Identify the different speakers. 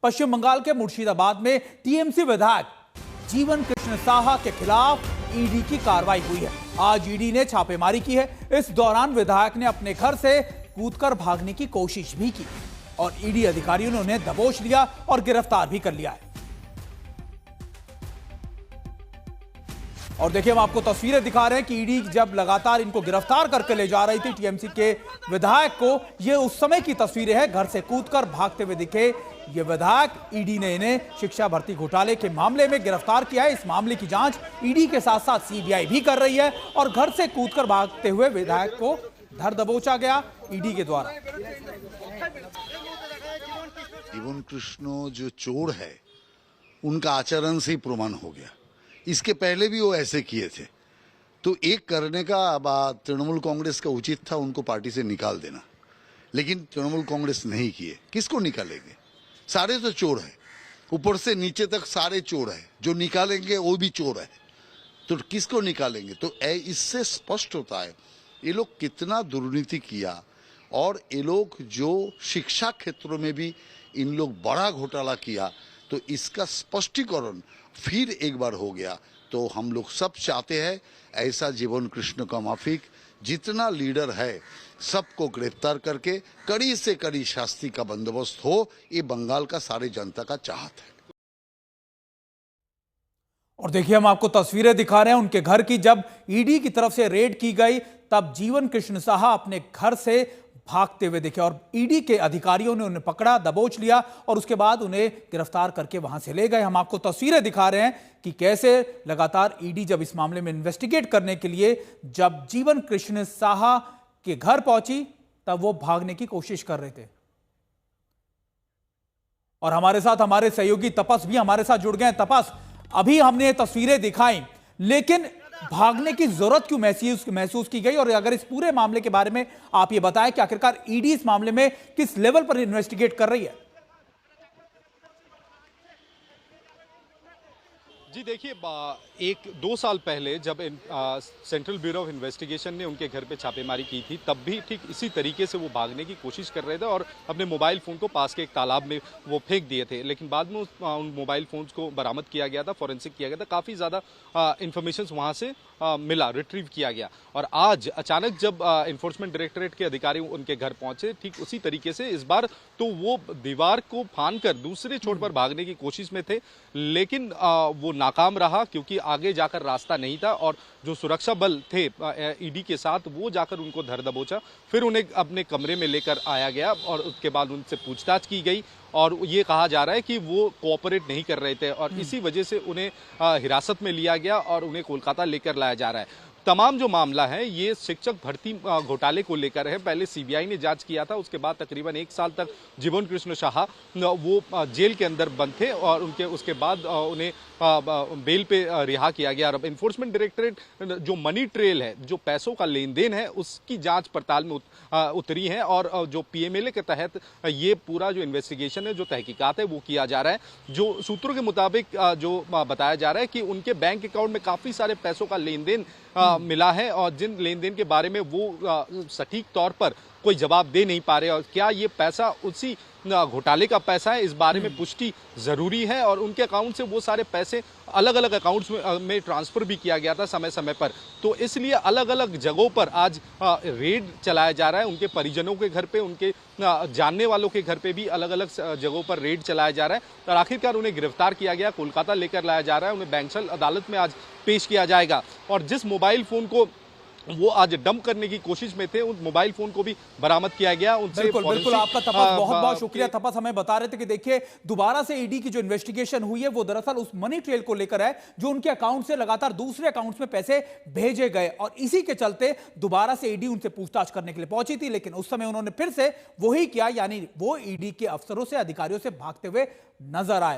Speaker 1: पश्चिम बंगाल के मुर्शिदाबाद में टीएमसी विधायक जीवन कृष्ण साहा के खिलाफ ईडी की कार्रवाई हुई है। आज ईडी ने छापेमारी की है। इस दौरान विधायक ने अपने घर से कूदकर भागने की कोशिश भी की और ईडी अधिकारियों ने उन्हें दबोच लिया और गिरफ्तार भी कर लिया है। और देखिए, हम आपको तस्वीरें दिखा रहे हैं कि ईडी जब लगातार इनको गिरफ्तार करके ले जा रही थी टीएमसी के विधायक को, ये उस समय की तस्वीरें हैं। घर से कूदकर भागते हुए दिखे ये विधायक। ईडी ने इन्हें शिक्षा भर्ती घोटाले के मामले में गिरफ्तार किया है। इस मामले की जांच ईडी के साथ साथ सीबीआई भी कर रही है और घर से कूदकर भागते हुए विधायक को धर दबोचा गया ईडी के द्वारा।
Speaker 2: जीवन कृष्ण जो चोर है, उनका आचरण से ही प्रमाण हो गया। इसके पहले भी वो ऐसे किए थे, तो एक करने का तृणमूल कांग्रेस का उचित था उनको पार्टी से निकाल देना, लेकिन तृणमूल कांग्रेस नहीं किए। किसको निकालेंगे? सारे तो चोर है, ऊपर से नीचे तक सारे चोर है। जो निकालेंगे वो भी चोर है, तो किसको निकालेंगे? तो इससे स्पष्ट होता है ये लोग कितना दुर्नीति किया। और ये लोग जो शिक्षा क्षेत्रों में भी इन लोग बड़ा घोटाला किया, तो इसका स्पष्टीकरण फिर एक बार हो गया। तो हम लोग सब चाहते हैं ऐसा जीवन कृष्ण का माफिक जितना लीडर है सबको गिरफ्तार करके कड़ी से कड़ी शास्ति का बंदोबस्त हो। ये बंगाल का सारे जनता का चाहत है।
Speaker 1: और देखिए, हम आपको तस्वीरें दिखा रहे हैं उनके घर की। जब ईडी की तरफ से रेड की गई तब जीवन कृष्ण साहा अपने घर से भागते हुए दिखे और ईडी के अधिकारियों ने उन्हें पकड़ा, दबोच लिया और उसके बाद उन्हें गिरफ्तार करके वहां से ले गए। हम आपको तस्वीरें दिखा रहे हैं कि कैसे लगातार ईडी जब इस मामले में इन्वेस्टिगेट करने के लिए जब जीवन कृष्ण साहा के घर पहुंची तब वो भागने की कोशिश कर रहे थे। और हमारे साथ हमारे सहयोगी तपस भी हमारे साथ जुड़ गए। तपस, अभी हमने ये तस्वीरें दिखाई, लेकिन भागने की जरूरत क्यों महसूस की गई? और अगर इस पूरे मामले के बारे में आप ये बताएं कि आखिरकार ईडी इस मामले में किस लेवल पर इन्वेस्टिगेट कर रही है?
Speaker 3: जी देखिए, 1-2 साल पहले जब सेंट्रल ब्यूरो ऑफ इन्वेस्टिगेशन ने उनके घर पे छापेमारी की थी, तब भी ठीक इसी तरीके से वो भागने की कोशिश कर रहे थे और अपने मोबाइल फ़ोन को पास के एक तालाब में वो फेंक दिए थे। लेकिन बाद में उन मोबाइल फ़ोन्स को बरामद किया गया था, फॉरेंसिक किया गया था, काफ़ी ज़्यादा इन्फॉर्मेशन वहाँ से मिला, रिट्रीव किया गया। और आज अचानक जब इन्फोर्समेंट डायरेक्टरेट के अधिकारी उनके घर पहुंचे, ठीक उसी तरीके से इस बार तो वो दीवार को फांदकर दूसरे छोर पर भागने की कोशिश में थे, लेकिन वो नाकाम रहा क्योंकि आगे जाकर रास्ता नहीं था और जो सुरक्षा बल थे ईडी के साथ, वो जाकर उनको धर दबोचा। फिर उन्हें अपने कमरे में लेकर आया गया और उसके बाद उनसे पूछताछ की गई और ये कहा जा रहा है कि वो कोऑपरेट नहीं कर रहे थे और इसी वजह से उन्हें हिरासत में लिया गया और उन्हें कोलकाता लेकर लाया जा रहा है। तमाम जो मामला है ये शिक्षक भर्ती घोटाले को लेकर है। पहले सीबीआई ने जांच किया था, उसके बाद तकरीबन 1 साल तक जीवन कृष्ण साहा वो जेल के अंदर बंद थे और उसके बाद उन्हें बेल पे रिहा किया गया। और इन्फोर्समेंट डायरेक्टरेट जो मनी ट्रेल है, जो पैसों का लेन देन है, उसकी जांच पड़ताल में उतरी है और जो पीएमएलए के तहत ये पूरा जो इन्वेस्टिगेशन है, जो तहकीकात है, वो किया जा रहा है। जो सूत्रों के मुताबिक जो बताया जा रहा है कि उनके बैंक अकाउंट में काफ़ी सारे पैसों का लेन देन मिला है और जिन लेन देन के बारे में वो सटीक तौर पर कोई जवाब दे नहीं पा रहे और क्या ये पैसा उसी घोटाले का पैसा है, इस बारे में पुष्टि जरूरी है। और उनके अकाउंट से वो सारे पैसे अलग अलग अकाउंट्स में ट्रांसफर भी किया गया था समय समय पर, तो इसलिए अलग अलग जगहों पर आज रेड चलाया जा रहा है। उनके परिजनों के घर पे, उनके जानने वालों के घर पे भी अलग अलग जगहों पर रेड चलाया जा रहा है और आखिरकार उन्हें गिरफ्तार किया गया, कोलकाता लेकर लाया जा रहा है। उन्हें बैंक्सल अदालत में आज पेश किया जाएगा और जिस मोबाइल फोन को वो आज डंप करने की कोशिश में थे, उस मोबाइल फोन को भी बरामद किया गया। उनसे
Speaker 1: बिल्कुल आपका तपस, बहुत बहुत शुक्रिया तपस। हमें बता रहे थे कि देखिए, दोबारा से ईडी की जो इन्वेस्टिगेशन हुई है वो दरअसल उस मनी ट्रेल को लेकर है जो उनके अकाउंट से लगातार दूसरे अकाउंट्स में पैसे भेजे गए और इसी के चलते दोबारा से ईडी उनसे पूछताछ करने के लिए पहुंची थी। लेकिन उस समय उन्होंने फिर से वही किया, यानी वो ईडी के अफसरों से, अधिकारियों से भागते हुए नजर आए।